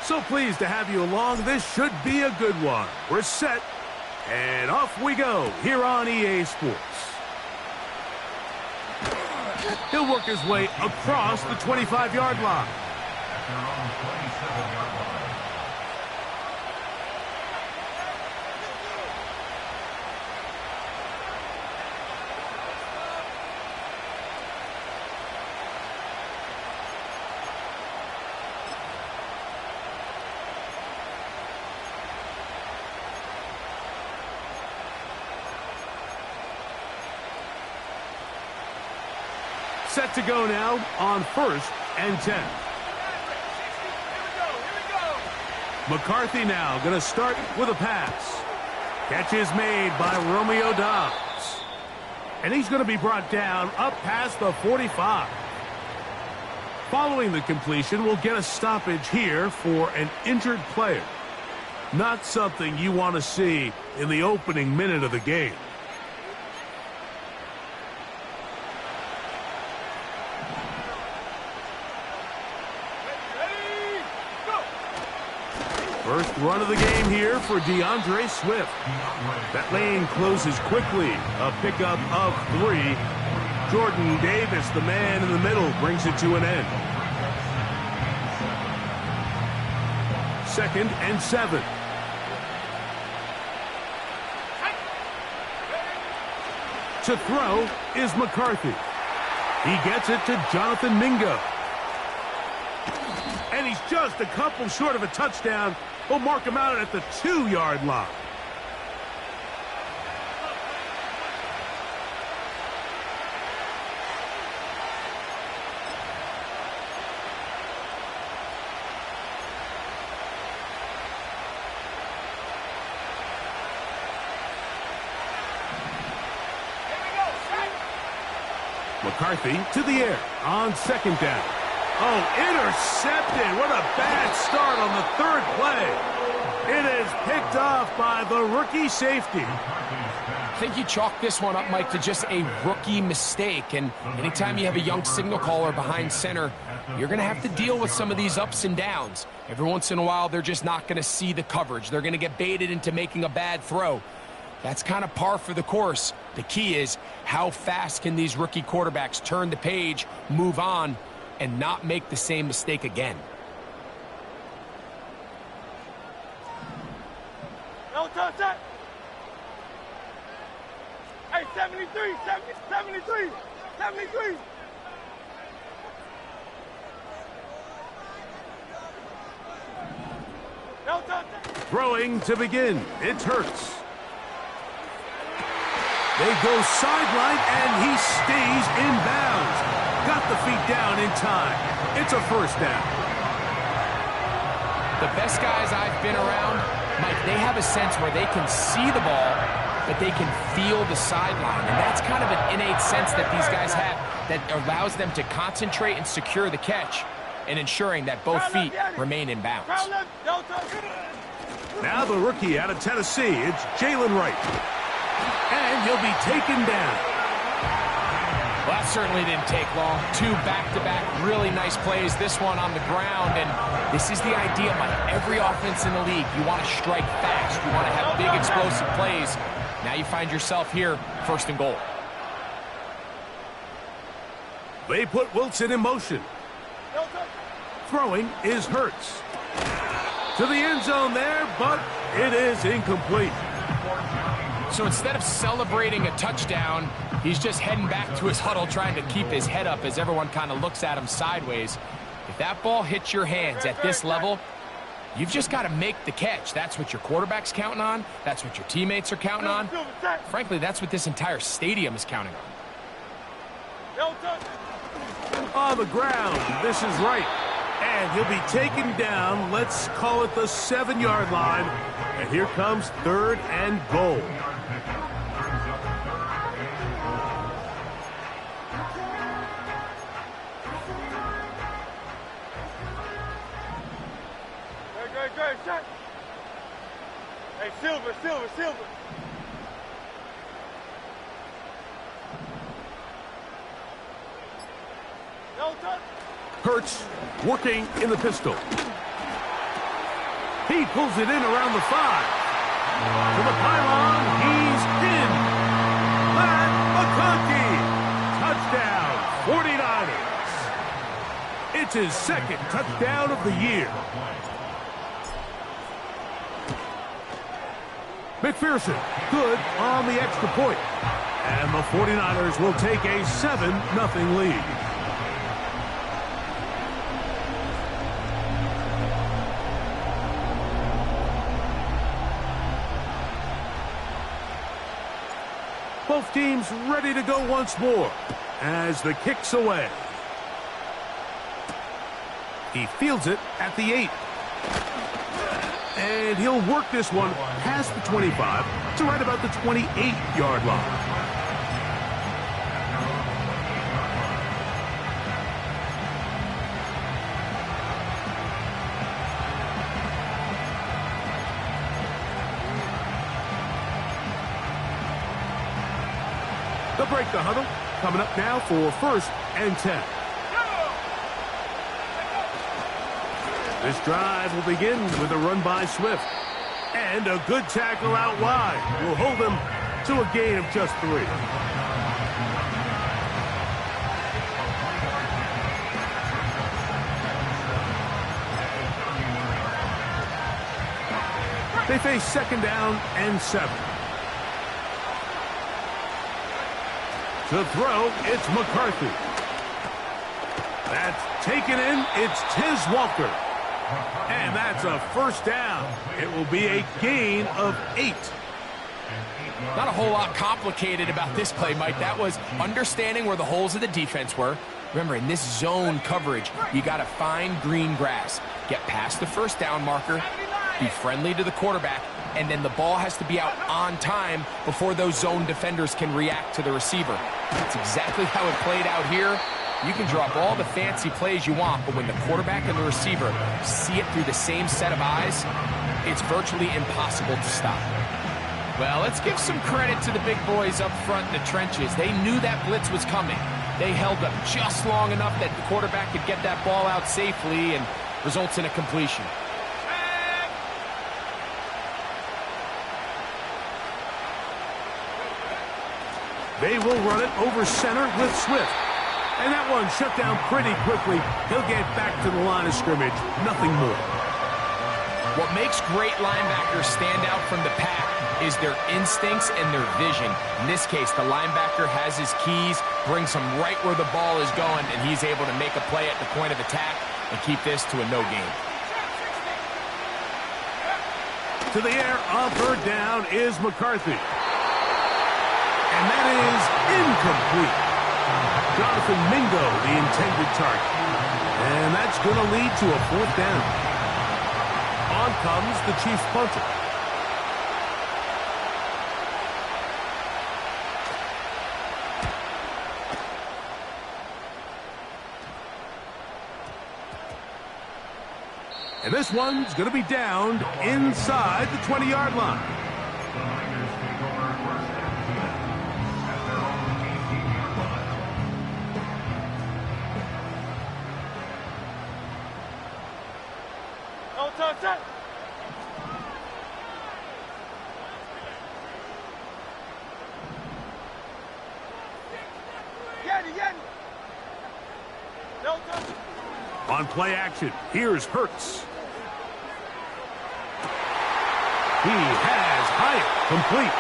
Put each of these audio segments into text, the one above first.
So pleased to have you along. This should be a good one. We're set, and off we go here on EA Sports. He'll work his way across the 25-yard line. Set to go now on 1st and 10. McCarthy now going to start with a pass. Catch is made by Romeo Dobbs. And he's going to be brought down up past the 45. Following the completion, we'll get a stoppage here for an injured player. Not something you want to see in the opening minute of the game. First run of the game here for DeAndre Swift. That lane closes quickly. A pickup of 3. Jordan Davis, the man in the middle, brings it to an end. 2nd and 7. To throw is McCarthy. He gets it to Jonathan Mingo. And he's just a couple short of a touchdown. We'll mark him out at the 2-yard line. McCarthy to the air on 2nd down. Oh, intercepted. What a bad start on the 3rd play. It is picked off by the rookie safety. I think you chalk this one up, Mike, to just a rookie mistake. And anytime you have a young signal caller behind center, you're going to have to deal with some of these ups and downs. Every once in a while, they're just not going to see the coverage. They're going to get baited into making a bad throw. That's kind of par for the course. The key is how fast can these rookie quarterbacks turn the page, move on, and not make the same mistake again. No touch that. Hey, 73, 73, 73. No touch that. Throwing to begin. It's Hurts. They go sideline, and he stays in bounds. Got the feet down in time. It's a 1st down. The best guys I've been around, Mike, they have a sense where they can see the ball, but they can feel the sideline. And that's kind of an innate sense that these guys have that allows them to concentrate and secure the catch and ensuring that both feet remain in bounds. Now the rookie out of Tennessee, it's Jalen Wright. And he'll be taken down. Well, that certainly didn't take long. 2 back-to-back really nice plays. This one on the ground, and this is the idea, Mike. Every offense in the league, you want to strike fast. You want to have big explosive plays. Now you find yourself here, 1st and goal. They put Wilson in motion. Throwing is Hurts. To the end zone there, but it is incomplete. So instead of celebrating a touchdown, he's just heading back to his huddle trying to keep his head up as everyone kind of looks at him sideways. If that ball hits your hands at this level, you've just got to make the catch. That's what your quarterback's counting on. That's what your teammates are counting on. Frankly, that's what this entire stadium is counting on. On the ground, this is Wright. And he'll be taken down, let's call it the 7-yard line. And here comes 3rd and goal. Great shot. Hey, Silver. Hurts working in the pistol. He pulls it in around the 5. To the pylon, he's in. Matt McConkey. Touchdown, 49ers. It's his second touchdown of the year. McPherson, good on the extra point. And the 49ers will take a 7-0 lead. Both teams ready to go once more as the kick's away. He fields it at the 8. And he'll work this one past the 25 to right about the 28-yard line. They'll break the huddle. Coming up now for 1st and 10. This drive will begin with a run by Swift. And a good tackle out wide will hold them to a gain of just 3. They face 2nd down and 7. To throw, it's McCarthy. That's taken in. It's Tiz Walker. And that's a 1st down. It will be a gain of 8. Not a whole lot complicated about this play, Mike. That was understanding where the holes of the defense were. Remember, in this zone coverage, you got to find green grass. Get past the 1st down marker, be friendly to the quarterback, and then the ball has to be out on time before those zone defenders can react to the receiver. That's exactly how it played out here. You can drop all the fancy plays you want, but when the quarterback and the receiver see it through the same set of eyes, it's virtually impossible to stop. Well, let's give some credit to the big boys up front in the trenches. They knew that blitz was coming. They held up just long enough that the quarterback could get that ball out safely and results in a completion. They will run it over center with Swift. And that one shut down pretty quickly. He'll get back to the line of scrimmage. Nothing more. What makes great linebackers stand out from the pack is their instincts and their vision. In this case, the linebacker has his keys, brings him right where the ball is going, and he's able to make a play at the point of attack and keep this to a no gain. To the air, on 3rd down is McCarthy. And that is incomplete. Jonathan Mingo, the intended target. And that's going to lead to a 4th down. On comes the Chiefs punter. And this one's going to be downed inside the 20-yard line. On play action, here's Hurts. He has Hyatt complete.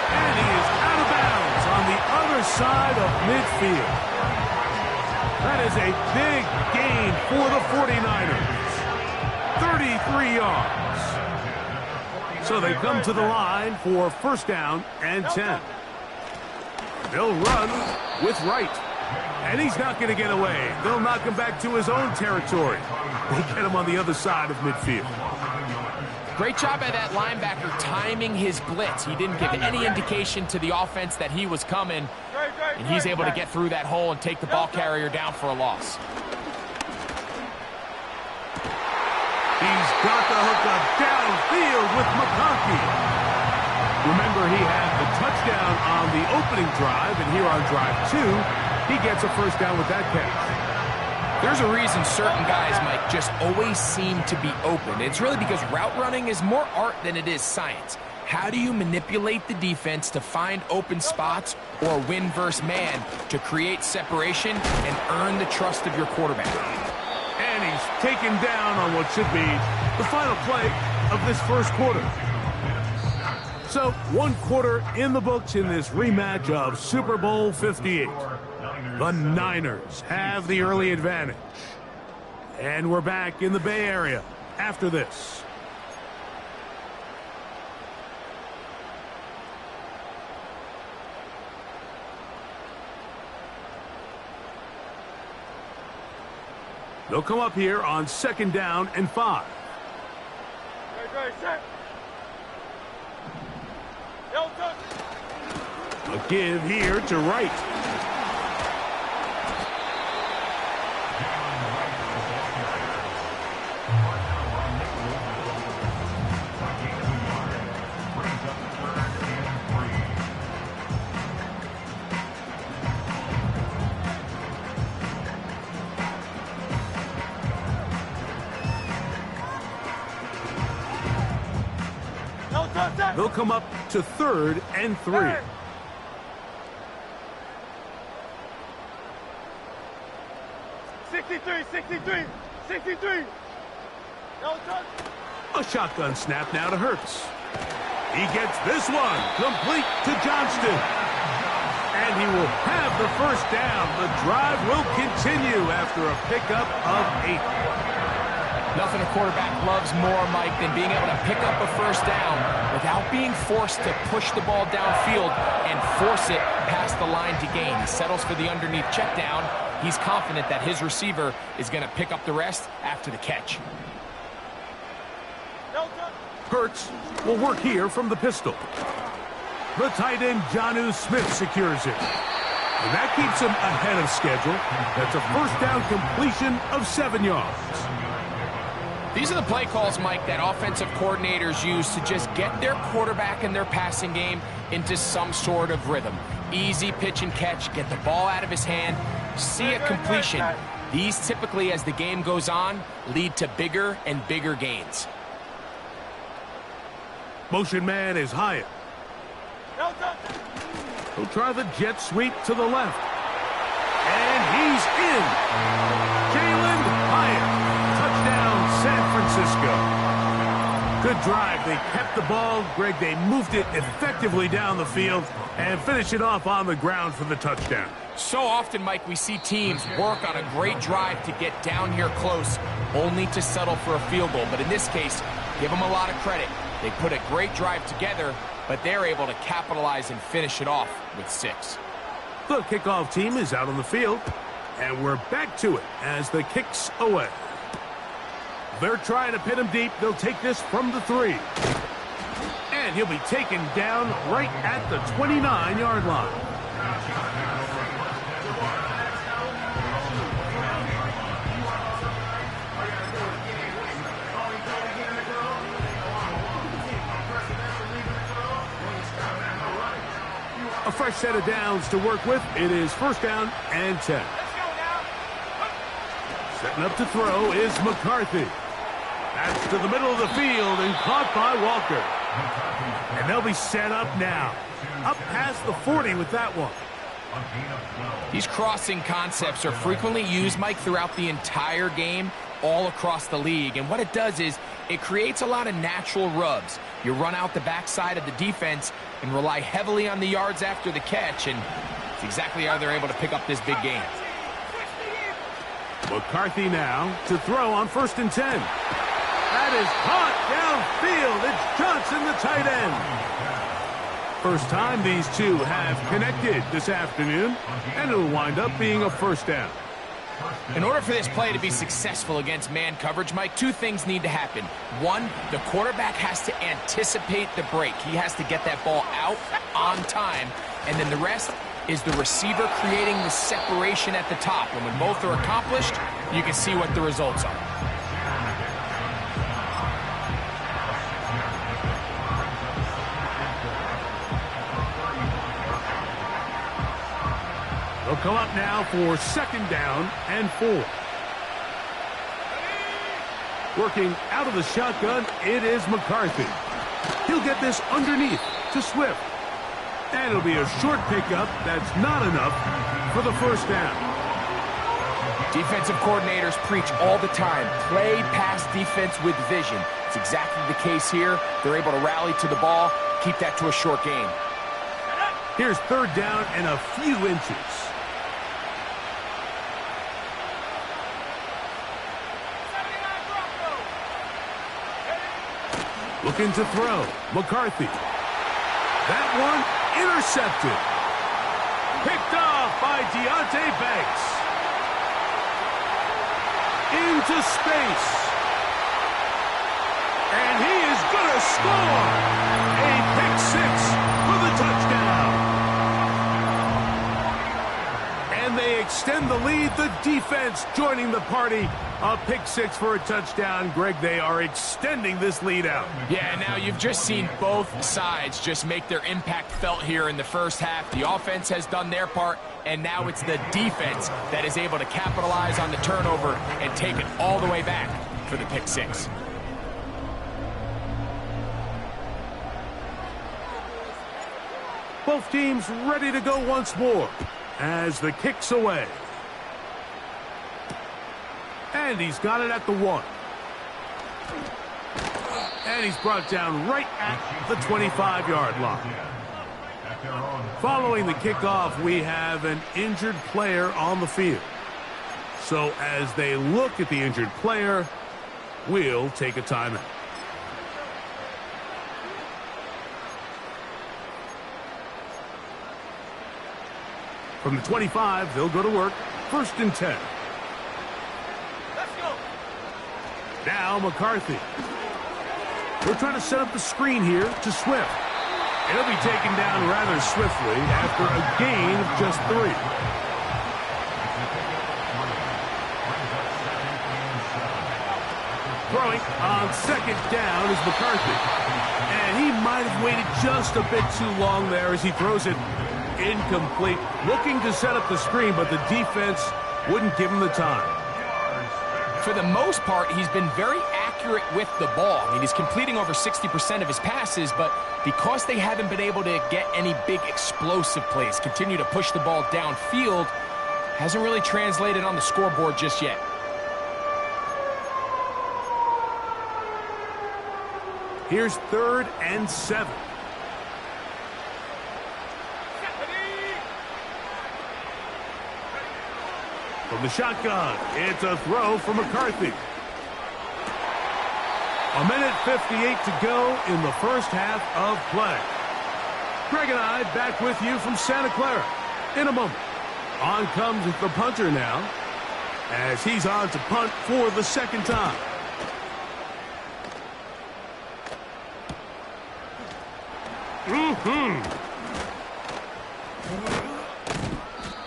And he is out of bounds on the other side of midfield. That is a big gain for the 49ers. 33 yards. So they come to the line for 1st down and 10. They'll run with Wright. And he's not going to get away. They'll knock him back to his own territory. They get him on the other side of midfield. Great job by that linebacker timing his blitz. He didn't give any indication to the offense that he was coming, and he's able to get through that hole and take the ball carrier down for a loss. He's got the hookup downfield with McConkey. Remember, he had the touchdown on the opening drive, and here on drive 2, he gets a 1st down with that catch. There's a reason certain guys, Mike, just always seem to be open. It's really because route running is more art than it is science. How do you manipulate the defense to find open spots or win versus man to create separation and earn the trust of your quarterback? And he's taken down on what should be the final play of this first quarter. So, 1 quarter in the books in this rematch of Super Bowl 58. The Niners have the early advantage. And we're back in the Bay Area after this. They'll come up here on 2nd down and 5. Great, set. A give here to Wright. They'll come up to 3rd and 3. Hey. 63. No touch. A shotgun snap now to Hurts. He gets this one complete to Johnston. And he will have the first down. The drive will continue after a pickup of 8. Nothing a quarterback loves more, Mike, than being able to pick up a first down without being forced to push the ball downfield and force it past the line to gain. He settles for the underneath check down. He's confident that his receiver is going to pick up the rest after the catch. Hurts will work here from the pistol. The tight end, Jonnu Smith, secures it. And that keeps him ahead of schedule. That's a first down completion of 7 yards. These are the play calls, Mike, that offensive coordinators use to just get their quarterback and their passing game into some sort of rhythm. Easy pitch and catch, get the ball out of his hand, see a completion. These typically, as the game goes on, lead to bigger and bigger gains. Motion man is Hyatt. He'll try the jet sweep to the left. And he's in. Jalen Hyatt. Touchdown, San Francisco. Good drive. They kept the ball. Greg, they moved it effectively down the field and finished it off on the ground for the touchdown. So often, Mike, we see teams work on a great drive to get down here close, only to settle for a field goal. But in this case, give them a lot of credit. They put a great drive together, but they're able to capitalize and finish it off with 6. The kickoff team is out on the field, and we're back to it as the kick's away. They're trying to pin him deep. They'll take this from the 3. And he'll be taken down right at the 29-yard line. A fresh set of downs to work with. It is first down and 10. Setting up to throw is McCarthy. That's to the middle of the field and caught by Walker. And they'll be set up now. Up past the 40 with that one. These crossing concepts are frequently used, Mike, throughout the entire game, all across the league. And what it does is it creates a lot of natural rubs. You run out the backside of the defense and rely heavily on the yards after the catch, and it's exactly how they're able to pick up this big gain. McCarthy now to throw on first and 10. That is caught downfield. It's Johnson, the tight end. First time these two have connected this afternoon, and it'll wind up being a first down. In order for this play to be successful against man coverage, Mike, 2 things need to happen. 1, the quarterback has to anticipate the break. He has to get that ball out on time. And then the rest is the receiver creating the separation at the top. And when both are accomplished, you can see what the results are. They'll come up now for second down and 4. Working out of the shotgun, it is McCarthy. He'll get this underneath to Swift. And it'll be a short pickup that's not enough for the first down. Defensive coordinators preach all the time, play pass defense with vision. It's exactly the case here. They're able to rally to the ball, keep that to a short gain. Here's third down and a few inches. Looking to throw. McCarthy. That one intercepted. Picked off by Deonte Banks. Into space. And he is going to score. A pick six for the touchdown. And they extend the lead. The defense joining the party. A pick six for a touchdown. Greg, they are extending this lead out. Yeah, now you've just seen both sides just make their impact felt here in the first half. The offense has done their part, and now it's the defense that is able to capitalize on the turnover and take it all the way back for the pick six. Both teams ready to go once more as the kick's away. And he's got it at the 1. And he's brought down right at the 25-yard line. Following the kickoff, we have an injured player on the field. So as they look at the injured player, we'll take a timeout. From the 25, they'll go to work. 1st and 10. Now McCarthy. We're trying to set up the screen here to Swift. It'll be taken down rather swiftly after a gain of just 3. Throwing on 2nd down is McCarthy. And he might have waited just a bit too long there as he throws it incomplete. Looking to set up the screen, but the defense wouldn't give him the time. For the most part, he's been very accurate with the ball. I mean, he's completing over 60% of his passes, but because they haven't been able to get any big explosive plays, continue to push the ball downfield, hasn't really translated on the scoreboard just yet. Here's 3rd and 7. From the shotgun, it's a throw for McCarthy. 1:58 to go in the first half of play. Greg and I back with you from Santa Clara in a moment. On comes the punter now as he's on to punt for the 2nd time.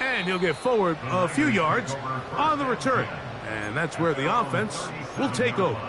And he'll get forward a few yards on the return. And that's where the offense will take over.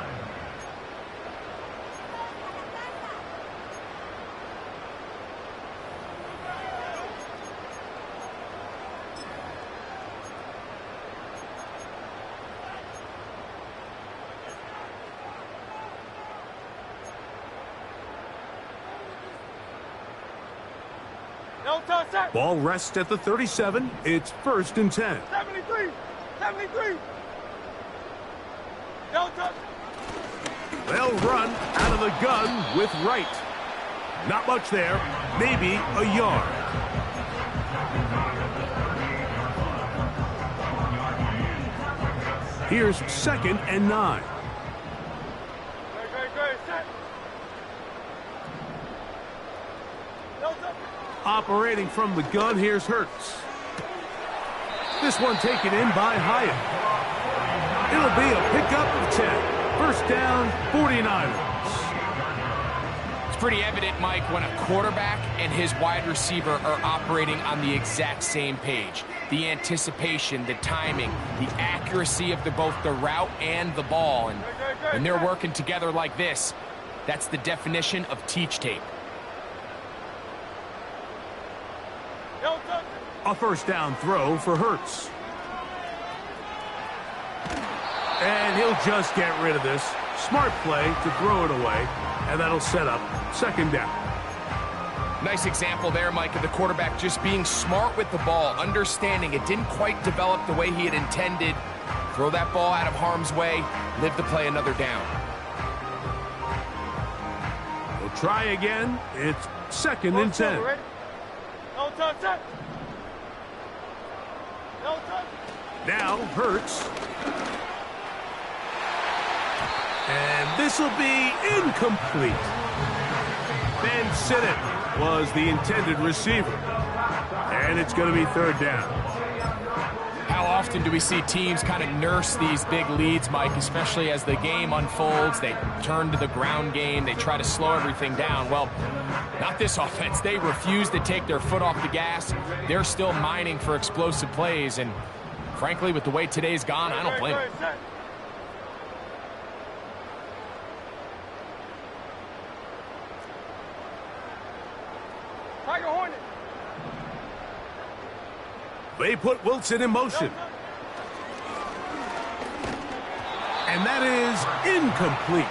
Ball rests at the 37. It's 1st and 10. 73! 73! No touch! They'll run out of the gun with Wright. Not much there. Maybe a yard. Here's 2nd and 9. Great, set! No touch! Operating from the gun, here's Hurts. This one taken in by Hyatt. It'll be a pickup of 10. 1st down, 49ers. It's pretty evident, Mike, when a quarterback and his wide receiver are operating on the exact same page. The anticipation, the timing, the accuracy of both the route and the ball. And when they're working together like this, that's the definition of teach tape. A 1st down throw for Hurts. And he'll just get rid of this. Smart play to throw it away, and that'll set up second down. Nice example there, Mike, of the quarterback just being smart with the ball, understanding it didn't quite develop the way he had intended. Throw that ball out of harm's way, live to play another down. We'll try again. It's second and 10. Ready? No touch, set. No touch. Now Hurts. And this will be incomplete. Ben Sinnott was the intended receiver. And it's going to be third down. How often do we see teams kind of nurse these big leads, Mike, especially as the game unfolds? They turn to the ground game. They try to slow everything down. Well, not this offense. They refuse to take their foot off the gas. They're still mining for explosive plays. And frankly, with the way today's gone, I don't blame them. Tiger Hornet. They put Wilson in motion. And that is incomplete.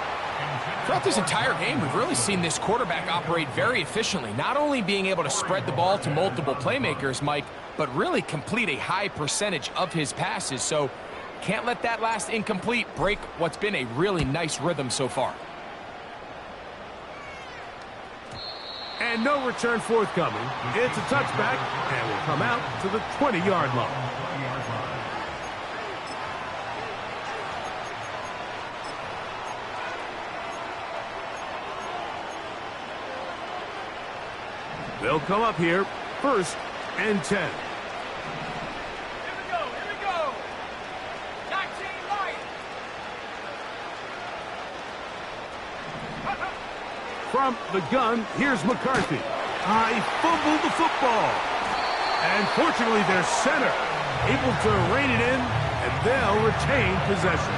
Throughout this entire game, we've really seen this quarterback operate very efficiently, not only being able to spread the ball to multiple playmakers, Mike, but really complete a high percentage of his passes. So can't let that last incomplete break what's been a really nice rhythm so far. And no return forthcoming. It's a touchback, and will come out to the 20-yard line. They'll come up here, first and 10. Here we go, here we go. 19 light. From the gun, here's McCarthy. He fumbled the football. And fortunately, their center able to rein it in, and they'll retain possession.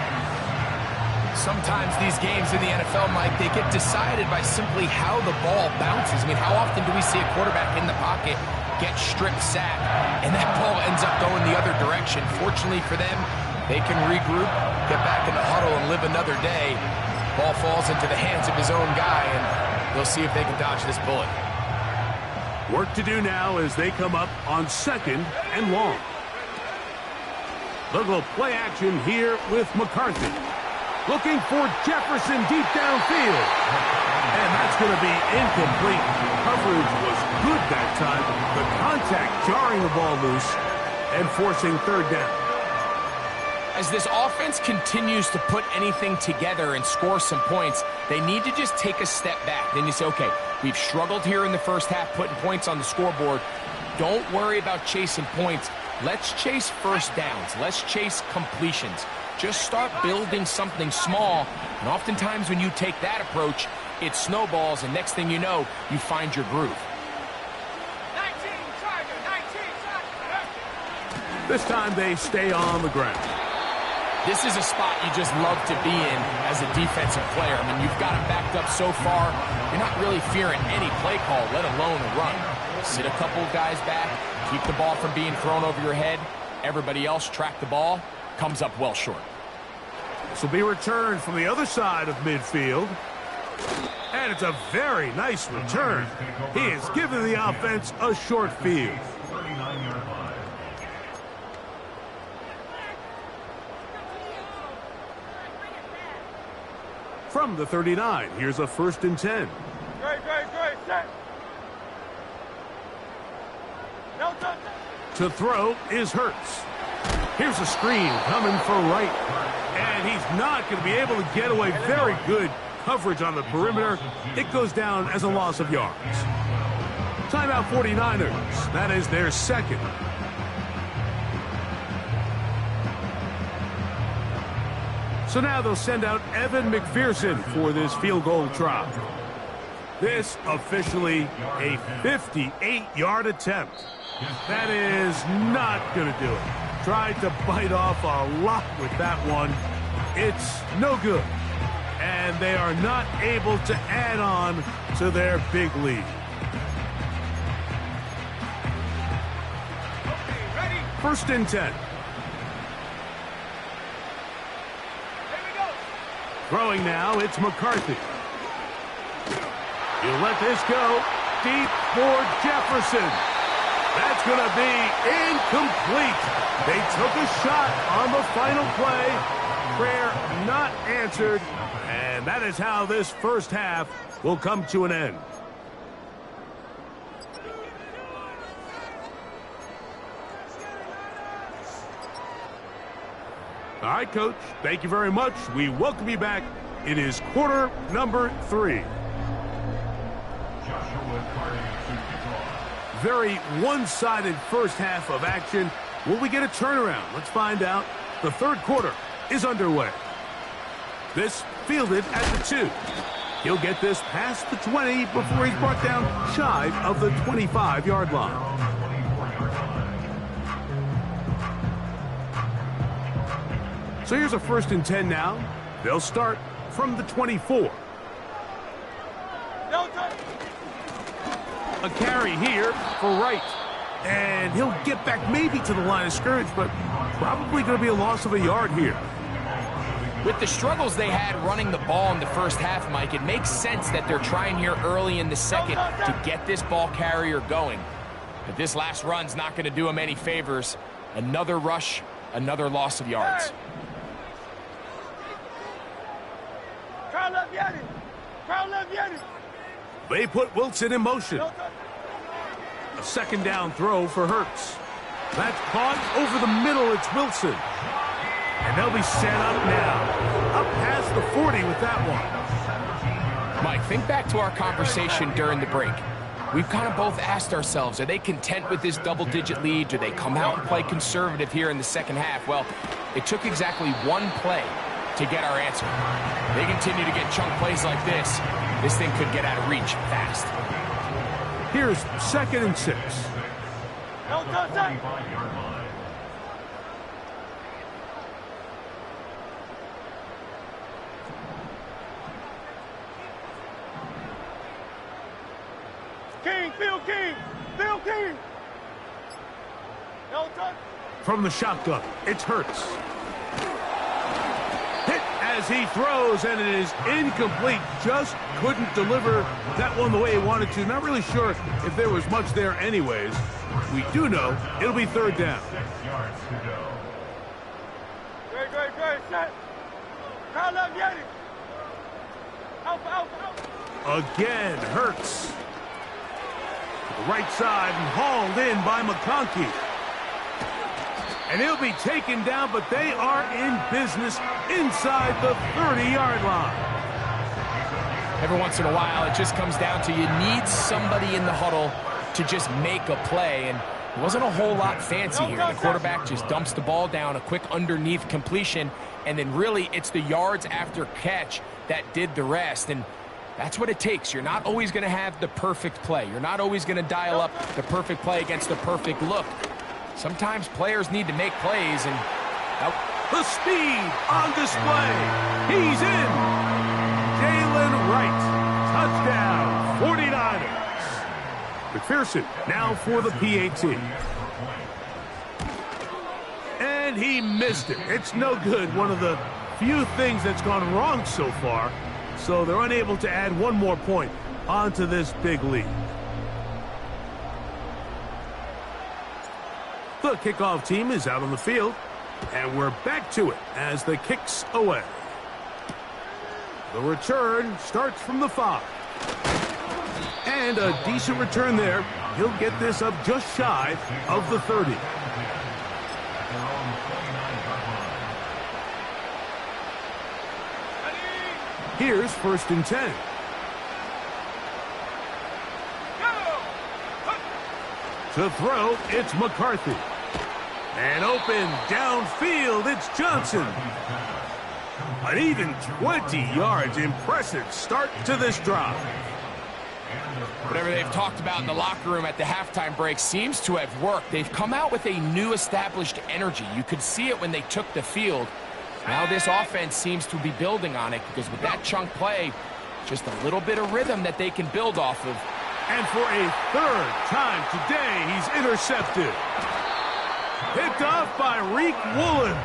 Sometimes these games in the NFL, Mike, they get decided by simply how the ball bounces. I mean, how often do we see a quarterback in the pocket get strip sacked, and that ball ends up going the other direction? Fortunately for them, they can regroup, get back in the huddle, and live another day. Ball falls into the hands of his own guy, and they'll see if they can dodge this bullet. Work to do now as they come up on second and long. They'll go play action here with McCarthy. Looking for Jefferson deep downfield. And that's going to be incomplete. Coverage was good that time. The contact jarring the ball loose and forcing third down. As this offense continues to put anything together and score some points, they need to just take a step back. Then you say, okay, we've struggled here in the first half putting points on the scoreboard. Don't worry about chasing points. Let's chase first downs. Let's chase completions. Just start building something small, and oftentimes when you take that approach, it snowballs, and next thing you know, you find your groove. 19 Tiger, 19 Tiger. This time they stay on the ground. This is a spot you just love to be in as a defensive player. I mean, you've got it backed up so far, you're not really fearing any play call, let alone a run. Sit a couple guys back, keep the ball from being thrown over your head. Everybody else track the ball. Comes up well short. This will be returned from the other side of midfield. And it's a very nice return. He has given the offense a short field. From the 39, here's a first and 10. Great, set. No touch. To throw is Hurts. Here's a screen coming for right. And he's not going to be able to get away. Very good coverage on the perimeter. It goes down as a loss of yards. Timeout 49ers. That is their second. So now they'll send out Evan McPherson for this field goal try. This officially a 58-yard attempt. That is not going to do it. Tried to bite off a lot with that one. It's no good. And they are not able to add on to their big lead. Okay, ready? First and 10. Throwing now, it's McCarthy. He'll let this go. Deep for Jefferson. That's going to be incomplete. They took a shot on the final play. Prayer not answered. And that is how this first half will come to an end. All right, Coach. Thank you very much. We welcome you back. It is quarter number 3. Very one-sided first half of action. Will we get a turnaround? Let's find out. The third quarter is underway. This fielded at the 2. He'll get this past the 20 before he's brought down shy of the 25-yard line. So here's a 1st and 10 now. They'll start from the 24. A carry here for Wright. And he'll get back maybe to the line of scrimmage, but probably going to be a loss of a yard here. With the struggles they had running the ball in the first half, Mike, it makes sense that they're trying here early in the second to get this ball carrier going. But this last run's not going to do him any favors. Another rush, another loss of yards. They put Wilson in motion. A 2nd down throw for Hurts. That's caught over the middle. It's Wilson. And they'll be set up now. Up past the 40 with that one. Mike, think back to our conversation during the break. We've kind of both asked ourselves, are they content with this double-digit lead? Do they come out and play conservative here in the second half? Well, it took exactly one play to get our answer. They continue to get chunk plays like this. This thing could get out of reach fast. Here's 2nd and 6. Phil King. From the shotgun, it's Hurts. Hit as he throws, and it is incomplete. Just couldn't deliver that one the way he wanted to. Not really sure if there was much there anyways. We do know it'll be 3rd down. Great. Set. Crowd left, get it. Out. Again, Hurts. The right side and hauled in by McConkey. And he'll be taken down, but they are in business inside the 30-yard line. Every once in a while, it just comes down to you need somebody in the huddle to just make a play. And it wasn't a whole lot fancy here. The quarterback just dumps the ball down, a quick underneath completion, and then really it's the yards after catch that did the rest. And that's what it takes. You're not always going to have the perfect play. You're not always going to dial up the perfect play against the perfect look. Sometimes players need to make plays, and the speed on display. He's in. Jalen Wright. Touchdown, 49ers. McPherson now for the PAT. And he missed it. It's no good. One of the few things that's gone wrong so far. So they're unable to add one more point onto this big lead. The kickoff team is out on the field, and we're back to it as the kick's away. The return starts from the 5. And a decent return there. He'll get this up just shy of the 30. Here's 1st and 10. To throw, it's McCarthy. And open downfield, it's Johnson. An even 20 yards. Impressive start to this drive. Whatever they've talked about in the locker room at the halftime break seems to have worked. They've come out with a new established energy. You could see it when they took the field. Now this offense seems to be building on it because with that chunk play, just a little bit of rhythm that they can build off of. And for a 3rd time today, he's intercepted. Picked off by Reek Woolen.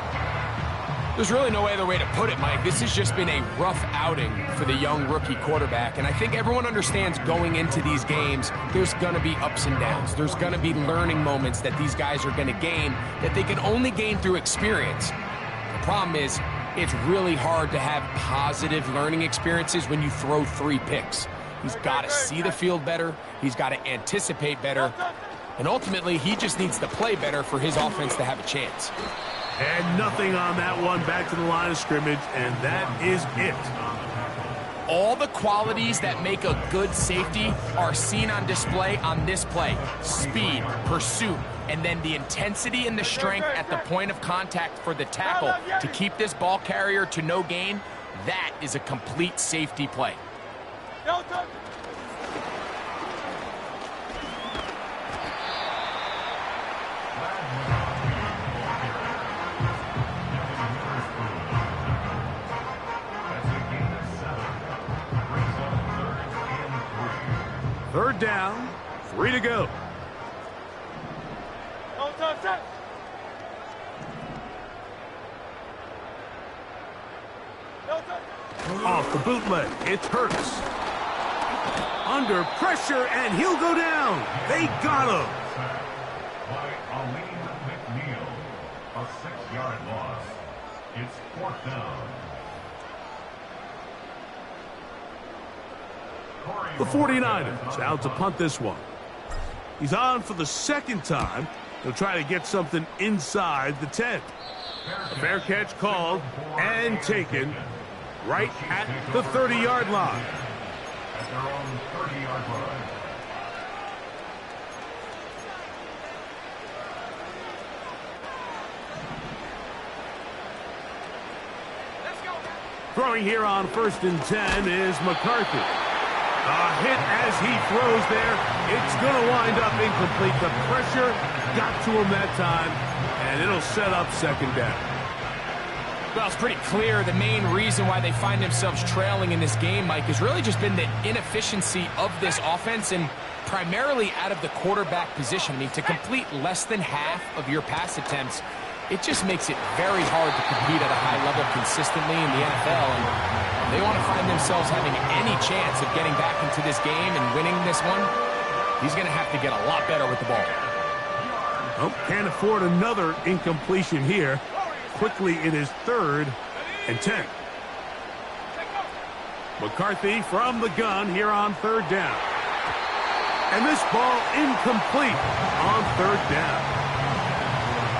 There's really no other way to put it, Mike. This has just been a rough outing for the young rookie quarterback, and I think everyone understands going into these games, there's going to be ups and downs. There's going to be learning moments that these guys are going to gain that they can only gain through experience. The problem is, it's really hard to have positive learning experiences when you throw 3 picks. He's got to see the field better. He's got to anticipate better. And ultimately, he just needs to play better for his offense to have a chance. And nothing on that one, back to the line of scrimmage, and that is it. All the qualities that make a good safety are seen on display on this play. Speed, pursuit, and then the intensity and the strength at the point of contact for the tackle to keep this ball carrier to no gain. That is a complete safety play. Third down, 3 to go. Off the bootleg, it's Hurts. Under pressure, and he'll go down. They got him. By Aefl Kc, a 6-yard loss. It's 4th down. The 49ers out to punt this one. He's on for the 2nd time. He'll try to get something inside the 10. A fair catch called and taken right at the 30-yard line. At their own 30-yard line. Throwing here on 1st and 10 is McCarthy. A hit as he throws there. It's going to wind up incomplete. The pressure got to him that time, and it'll set up 2nd down. Well, it's pretty clear the main reason why they find themselves trailing in this game, Mike, has really just been the inefficiency of this offense and primarily out of the quarterback position. I mean, to complete less than half of your pass attempts, it just makes it very hard to compete at a high level consistently in the NFL. And they want to find themselves having any chance of getting back into this game and winning this one. He's going to have to get a lot better with the ball. Oh, can't afford another incompletion here. Quickly, it is 3rd and 10. McCarthy from the gun here on 3rd down. And this ball incomplete on 3rd down.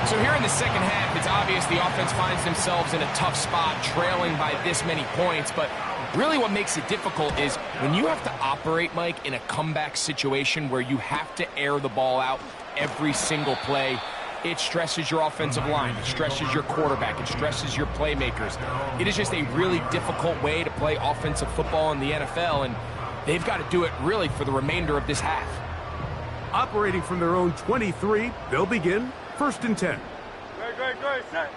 So here in the 2nd half, it's obvious the offense finds themselves in a tough spot, trailing by this many points. But really what makes it difficult is when you have to operate, Mike, in a comeback situation where you have to air the ball out every single play, it stresses your offensive line, it stresses your quarterback, it stresses your playmakers. It is just a really difficult way to play offensive football in the NFL, and they've got to do it really for the remainder of this half. Operating from their own 23, they'll begin 1st and 10. Great, set.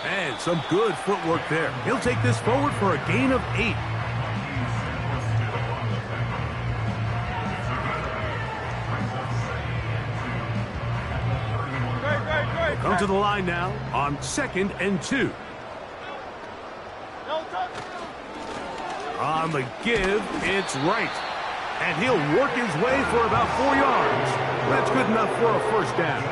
And some good footwork there. He'll take this forward for a gain of 8. They'll come to the line now on 2nd and 2. On the give, it's right. And he'll work his way for about 4 yards. That's good enough for a 1st down.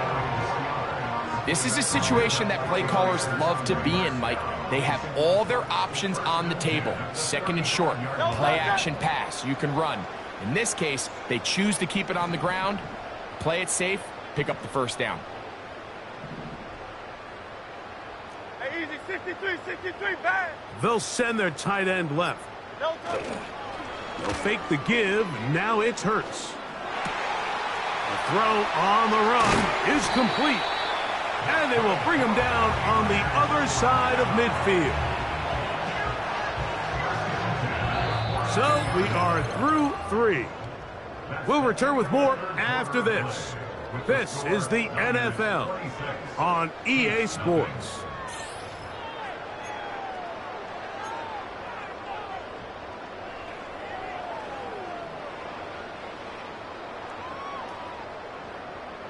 This is a situation that play callers love to be in, Mike. They have all their options on the table. 2nd and short, play action pass, you can run. In this case, they choose to keep it on the ground, play it safe, pick up the 1st down. Hey, easy, 63, bang. They'll send their tight end left. They'll fake the give. Now it's Hurts. The throw on the run is complete. And they will bring him down on the other side of midfield. So we are through 3. We'll return with more after this. This is the NFL on EA Sports.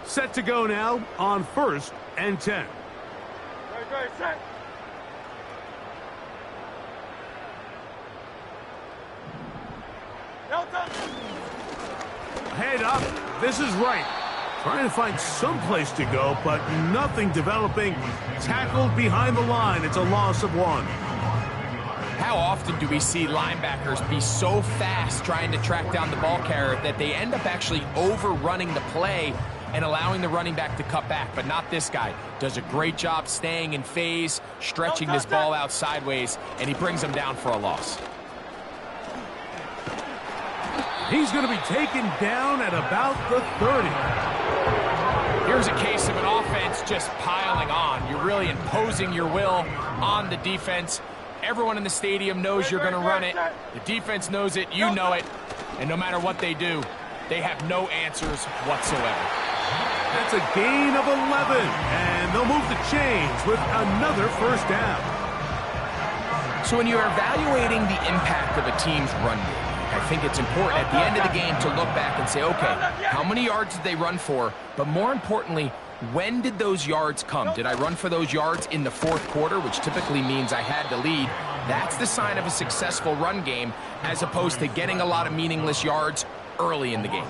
Set to go now on 1st and 10. Ready, set. Delta. Head up. This is right. Trying to find some place to go, but nothing developing. Tackled behind the line. It's a loss of 1. How often do we see linebackers be so fast trying to track down the ball carrier that they end up actually overrunning the play and allowing the running back to cut back? But not this guy. Does a great job staying in phase, stretching this ball out sideways, and he brings them down for a loss. He's going to be taken down at about the 30. Here's a case of an offense just piling on. You're really imposing your will on the defense. Everyone in the stadium knows you're going to run it. The defense knows it. You know it. And no matter what they do, they have no answers whatsoever. That's a gain of 11. And they'll move the chains with another first down. So when you're evaluating the impact of a team's run game, I think it's important at the end of the game to look back and say, okay, how many yards did they run for? But more importantly, when did those yards come? Did I run for those yards in the 4th quarter, which typically means I had to lead? That's the sign of a successful run game, as opposed to getting a lot of meaningless yards early in the game.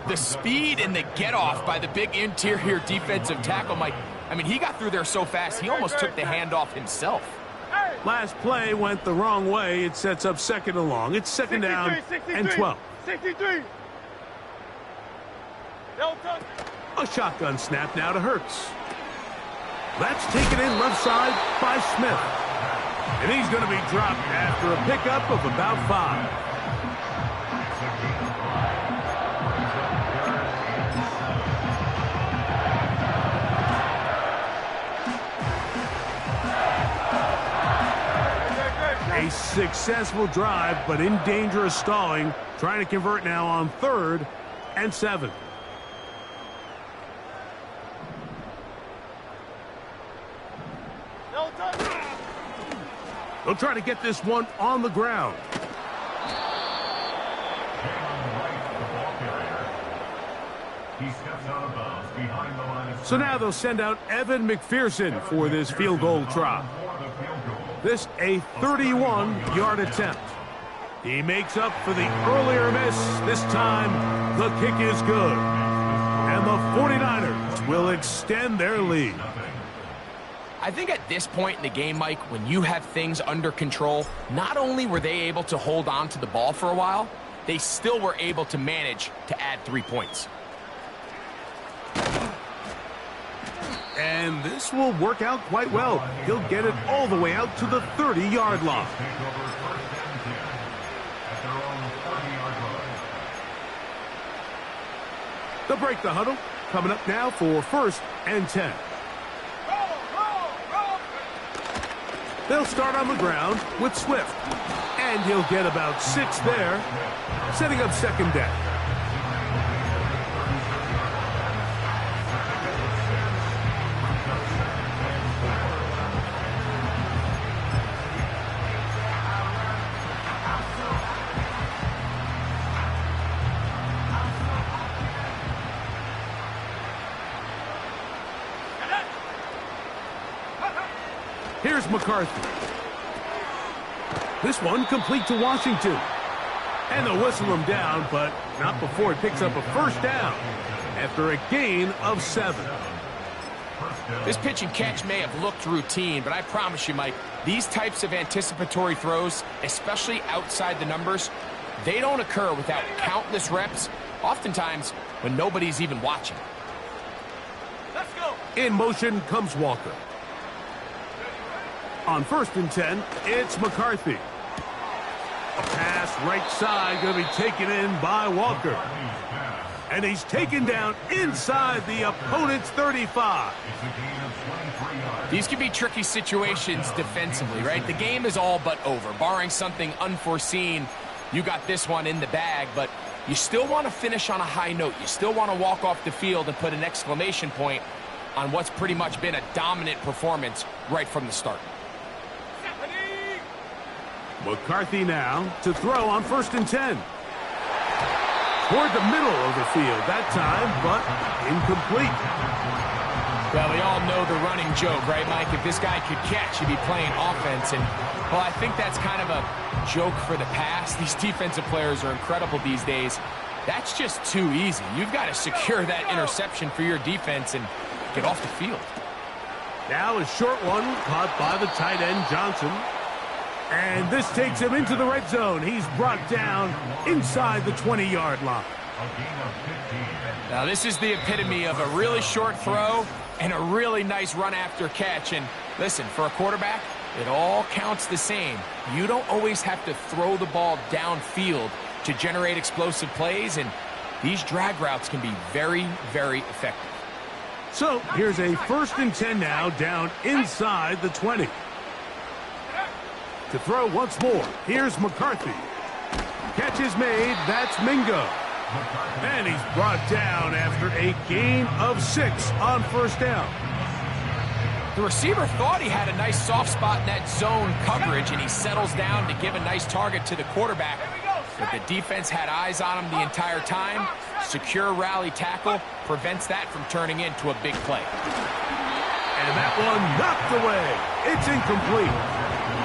The speed and the get-off by the big interior defensive tackle, Mike, I mean, he got through there so fast, he almost took the handoff himself. Last play went the wrong way. It sets up 2nd and long. It's 2nd down and 12. 63. Delta. A shotgun snap now to Hurts. That's taken in left side by Smith. And he's going to be dropped after a pickup of about 5. A successful drive, but in danger of stalling. Trying to convert now on 3rd and 7. They'll try to get this one on the ground. So now they'll send out Evan McPherson for this field goal try. This a 31-yard attempt. He makes up for the earlier miss. This time, the kick is good. And the 49ers will extend their lead. I think at this point in the game, Mike, when you have things under control, not only were they able to hold on to the ball for a while, they still were able to manage to add 3 points. And this will work out quite well. He'll get it all the way out to the 30-yard line. They'll break the huddle. Coming up now for 1st and 10. They'll start on the ground with Swift. And he'll get about 6 there, setting up 2nd down. Here's McCarthy. This one complete to Washington. And they'll whistle him down, but not before he picks up a 1st down after a gain of 7. This pitch and catch may have looked routine, but I promise you, Mike, these types of anticipatory throws, especially outside the numbers, they don't occur without countless reps, oftentimes when nobody's even watching. Let's go. In motion comes Walker. On 1st and 10, it's McCarthy. A pass right side going to be taken in by Walker. And he's taken down inside the opponent's 35. These can be tricky situations defensively, right? The game is all but over. Barring something unforeseen, you got this one in the bag, but you still want to finish on a high note. You still want to walk off the field and put an exclamation point on what's pretty much been a dominant performance right from the start. McCarthy now to throw on 1st and 10. Toward the middle of the field that time, but incomplete. Well, we all know the running joke, right, Mike? If this guy could catch, he'd be playing offense. And, well, I think that's kind of a joke for the past. These defensive players are incredible these days. That's just too easy. You've got to secure that interception for your defense and get off the field. Now a short one caught by the tight end, Johnson. And this takes him into the red zone. He's brought down inside the 20-yard line. Now, this is the epitome of a really short throw and a really nice run after catch. And listen, for a quarterback, it all counts the same. You don't always have to throw the ball downfield to generate explosive plays, and these drag routes can be very, very effective. So here's a 1st and 10 now, down inside the 20. To throw once more, here's McCarthy. Catch is made, that's Mingo. And he's brought down after a gain of 6 on 1st down. The receiver thought he had a nice soft spot in that zone coverage, and he settles down to give a nice target to the quarterback. But the defense had eyes on him the entire time. Secure rally tackle prevents that from turning into a big play. And that one knocked away. It's incomplete.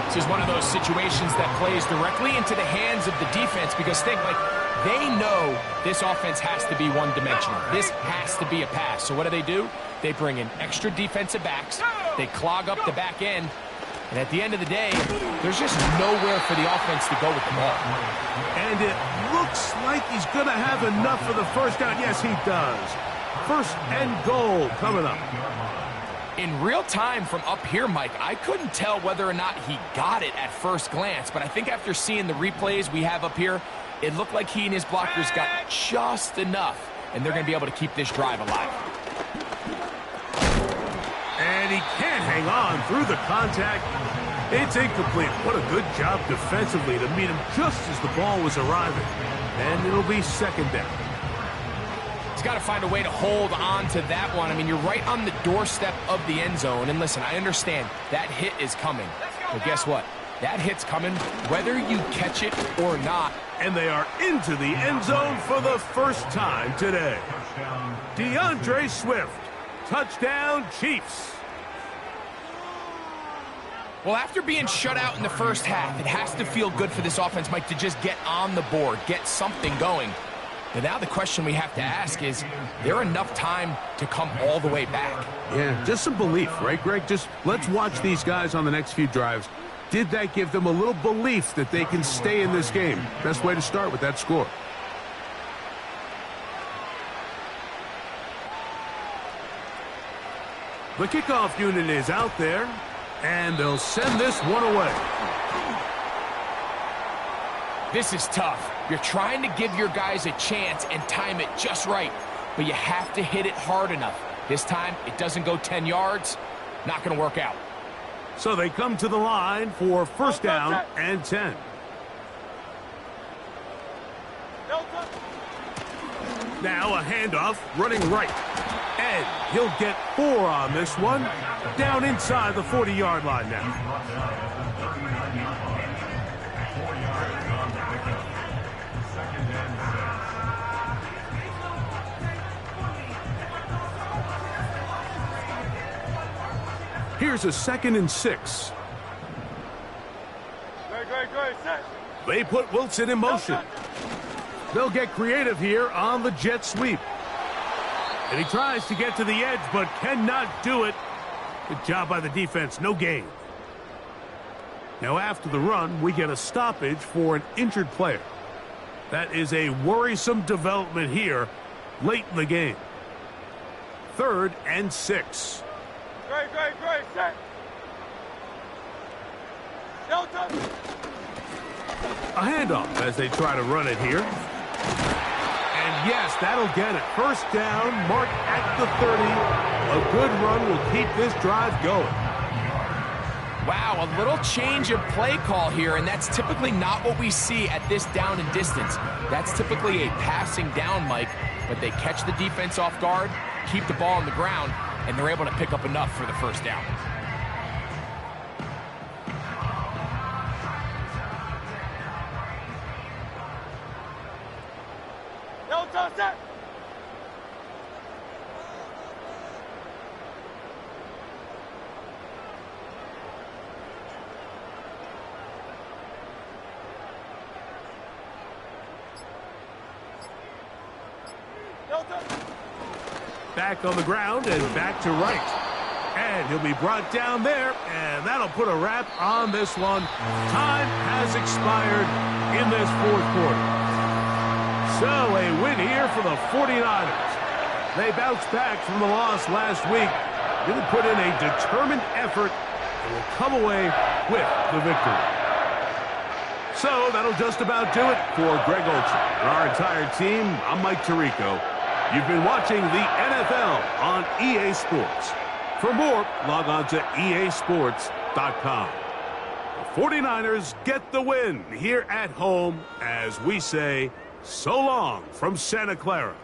This is one of those situations that plays directly into the hands of the defense, because think, like, they know this offense has to be one-dimensional. This has to be a pass. So what do? They bring in extra defensive backs. They clog up the back end. And at the end of the day, there's just nowhere for the offense to go with the ball. And it looks like he's going to have enough for the 1st down. Yes, he does. 1st and goal coming up. In real time from up here, Mike, I couldn't tell whether or not he got it at first glance. But I think after seeing the replays we have up here, it looked like he and his blockers got just enough. And they're going to be able to keep this drive alive. And he can't hang on through the contact. It's incomplete. What a good job defensively to meet him just as the ball was arriving. And it'll be 2nd down. He's got to find a way to hold on to that one. I mean, you're right on the doorstep of the end zone. And listen, I understand that hit is coming. But guess what? That hit's coming whether you catch it or not. And they are into the end zone for the 1st time today. DeAndre Swift. Touchdown, Chiefs. Well, after being shut out in the first half, it has to feel good for this offense, Mike, to just get on the board, get something going. And now the question we have to ask is there enough time to come all the way back? Yeah, just some belief, right, Greg? Just let's watch these guys on the next few drives. Did that give them a little belief that they can stay in this game? Best way to start with that score. The kickoff unit is out there, and they'll send this one away. This is tough. You're trying to give your guys a chance and time it just right, but you have to hit it hard enough. This time, it doesn't go 10 yards. Not going to work out. So they come to the line for 1st down and 10. Now a handoff running right. And he'll get 4 on this one. Down inside the 40-yard line now. Here's a 2nd and 6. They put Wilson in motion. They'll get creative here on the jet sweep. And he tries to get to the edge, but cannot do it. Good job by the defense. No gain. Now after the run, we get a stoppage for an injured player. That is a worrisome development here late in the game. 3rd and 6. Great, set. A handoff as they try to run it here. And yes, that'll get it. 1st down, marked at the 30. A good run will keep this drive going. Wow, a little change of play call here, and that's typically not what we see at this down and distance. That's typically a passing down, Mike, but they catch the defense off guard, keep the ball on the ground, and they're able to pick up enough for the 1st down. Back on the ground and back to right. And he'll be brought down there, and that'll put a wrap on this one. Time has expired in this fourth quarter. So a win here for the 49ers. They bounced back from the loss last week. Really put in a determined effort and will come away with the victory. So that'll just about do it for Greg Olson and our entire team. I'm Mike Tirico. You've been watching the NFL on EA Sports. For more, log on to easports.com. The 49ers get the win here at home as we say so long from Santa Clara.